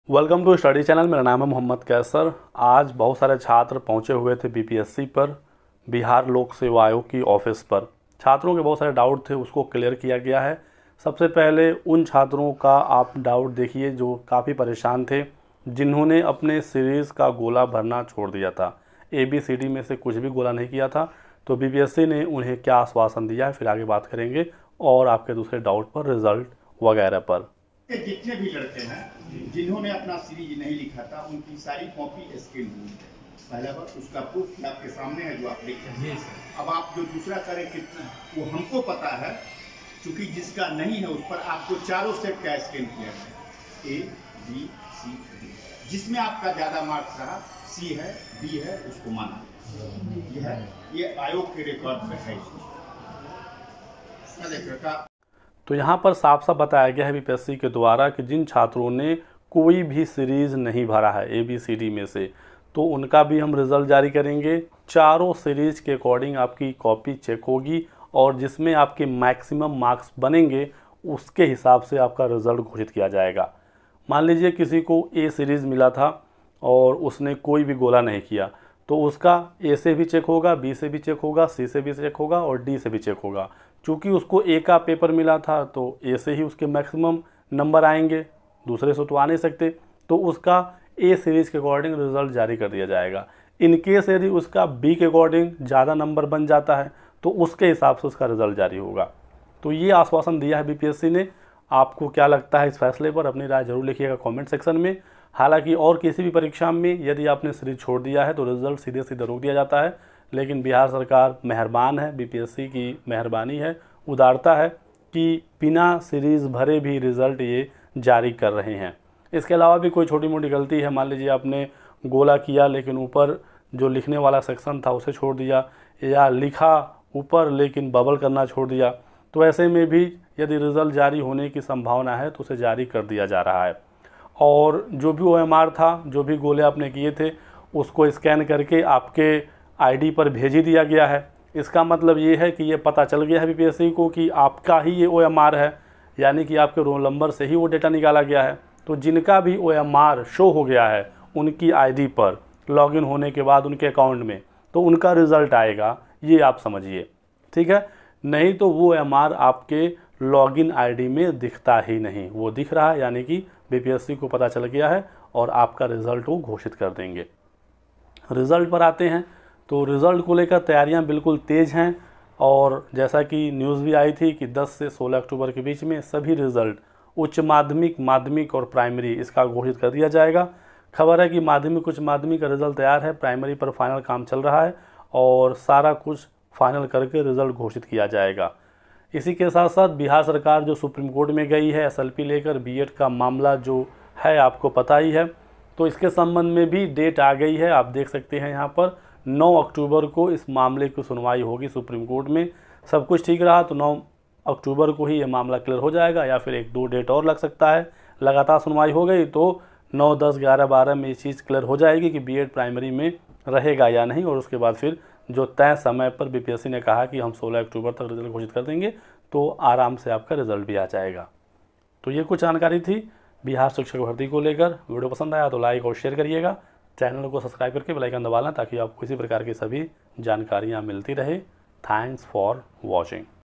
Welcome to study channel. मेरा नाम है मोहम्मद कैसर। आज बहुत सारे छात्र पहुंचे हुए थे बीपीएससी पर, बिहार लोक सेवा आयोग की ऑफिस पर। छात्रों के बहुत सारे डाउट थे, उसको क्लियर किया गया है। सबसे पहले उन छात्रों का आप डाउट देखिए जो काफ़ी परेशान थे, जिन्होंने अपने सीरीज़ का गोला भरना छोड़ दिया था, ABCD में से कुछ भी गोला नहीं किया था। तो बीपीएससी ने उन्हें क्या आश्वासन दिया है, फिर आगे बात करेंगे और आपके दूसरे डाउट पर, रिज़ल्ट वगैरह पर। जितने भी लड़के हैं जिन्होंने अपना सीरीज नहीं लिखा था उनकी सारी कॉपी स्कैन हुई है। पहला बार उसका प्रूफ आपके सामने है जो आप लिख रहे हैं। अब आप जो दूसरा करें कितना वो हमको पता है, क्योंकि जिसका नहीं है उस पर आपको चारों सेट का स्कैन किया है, A, B, C, D। जिसमें आपका ज्यादा मार्क्स रहा, C है, B है, उसको माना। ये है, ये आयोग के रिकॉर्ड पे है। तो यहाँ पर साफ साफ बताया गया है बीपीएससी के द्वारा कि जिन छात्रों ने कोई भी सीरीज़ नहीं भरा है ABCD में से, तो उनका भी हम रिज़ल्ट जारी करेंगे। चारों सीरीज़ के अकॉर्डिंग आपकी कॉपी चेक होगी और जिसमें आपके मैक्सिमम मार्क्स बनेंगे उसके हिसाब से आपका रिज़ल्ट घोषित किया जाएगा। मान लीजिए किसी को A सीरीज़ मिला था और उसने कोई भी गोला नहीं किया, तो उसका A से भी चेक होगा, B से भी चेक होगा, C से भी चेक होगा और D से भी चेक होगा। चूँकि उसको A का पेपर मिला था तो A से ही उसके मैक्सिमम नंबर आएंगे, दूसरे से तो आ नहीं सकते, तो उसका A सीरीज़ के अकॉर्डिंग रिज़ल्ट जारी कर दिया जाएगा। इनकेस यदि उसका B के अकॉर्डिंग ज़्यादा नंबर बन जाता है तो उसके हिसाब से उसका रिज़ल्ट जारी होगा। तो ये आश्वासन दिया है बीपीएससी ने। आपको क्या लगता है इस फैसले पर, अपनी राय जरूर लिखिएगा कमेंट सेक्शन में। हालांकि और किसी भी परीक्षा में यदि आपने सीरीज छोड़ दिया है तो रिज़ल्ट सीधे सीधे रोक दिया जाता है, लेकिन बिहार सरकार मेहरबान है, बीपीएससी की मेहरबानी है, उदारता है कि बिना सीरीज़ भरे भी रिज़ल्ट ये जारी कर रहे हैं। इसके अलावा भी कोई छोटी मोटी गलती है, मान लीजिए आपने गोला किया लेकिन ऊपर जो लिखने वाला सेक्शन था उसे छोड़ दिया, या लिखा ऊपर लेकिन बबल करना छोड़ दिया, तो ऐसे में भी यदि रिज़ल्ट जारी होने की संभावना है तो उसे जारी कर दिया जा रहा है। और जो भी OMR था, जो भी गोले आपने किए थे, उसको स्कैन करके आपके ID पर भेज ही दिया गया है। इसका मतलब ये है कि ये पता चल गया है बीपीएससी को कि आपका ही ये OMR है, यानी कि आपके रोल नंबर से ही वो डेटा निकाला गया है। तो जिनका भी OMR शो हो गया है उनकी ID पर लॉगिन होने के बाद उनके अकाउंट में, तो उनका रिज़ल्ट आएगा, ये आप समझिए, ठीक है। नहीं तो वो OMR आपके लॉगिन ID में दिखता ही नहीं, वो दिख रहा है यानी कि बीपीएससी को पता चल गया है और आपका रिज़ल्ट वो घोषित कर देंगे। रिज़ल्ट पर आते हैं तो रिज़ल्ट को लेकर तैयारियां बिल्कुल तेज़ हैं और जैसा कि न्यूज़ भी आई थी कि 10 से 16 अक्टूबर के बीच में सभी रिज़ल्ट उच्च माध्यमिक, माध्यमिक और प्राइमरी इसका घोषित कर दिया जाएगा। खबर है कि माध्यमिक, उच्च माध्यमिक का रिज़ल्ट तैयार है, प्राइमरी पर फाइनल काम चल रहा है और सारा कुछ फाइनल करके रिज़ल्ट घोषित किया जाएगा। इसी के साथ साथ बिहार सरकार जो सुप्रीम कोर्ट में गई है SLP लेकर, बीएड का मामला जो है आपको पता ही है, तो इसके संबंध में भी डेट आ गई है। आप देख सकते हैं यहाँ पर 9 अक्टूबर को इस मामले की सुनवाई होगी सुप्रीम कोर्ट में। सब कुछ ठीक रहा तो 9 अक्टूबर को ही ये मामला क्लियर हो जाएगा, या फिर 1-2 डेट और लग सकता है। लगातार सुनवाई हो गई तो 9, 10, 11, 12 में ये चीज़ क्लियर हो जाएगी कि बीएड प्राइमरी में रहेगा या नहीं, और उसके बाद फिर जो तय समय पर बीपीएससी ने कहा कि हम 16 अक्टूबर तक रिजल्ट घोषित कर देंगे, तो आराम से आपका रिजल्ट भी आ जाएगा। तो ये कुछ जानकारी थी बिहार शिक्षक भर्ती को लेकर। वीडियो पसंद आया तो लाइक और शेयर करिएगा, चैनल को सब्सक्राइब करके बेल आइकन दबा लें ताकि आपको इसी प्रकार की सभी जानकारियाँ मिलती रहे। Thanks for watching.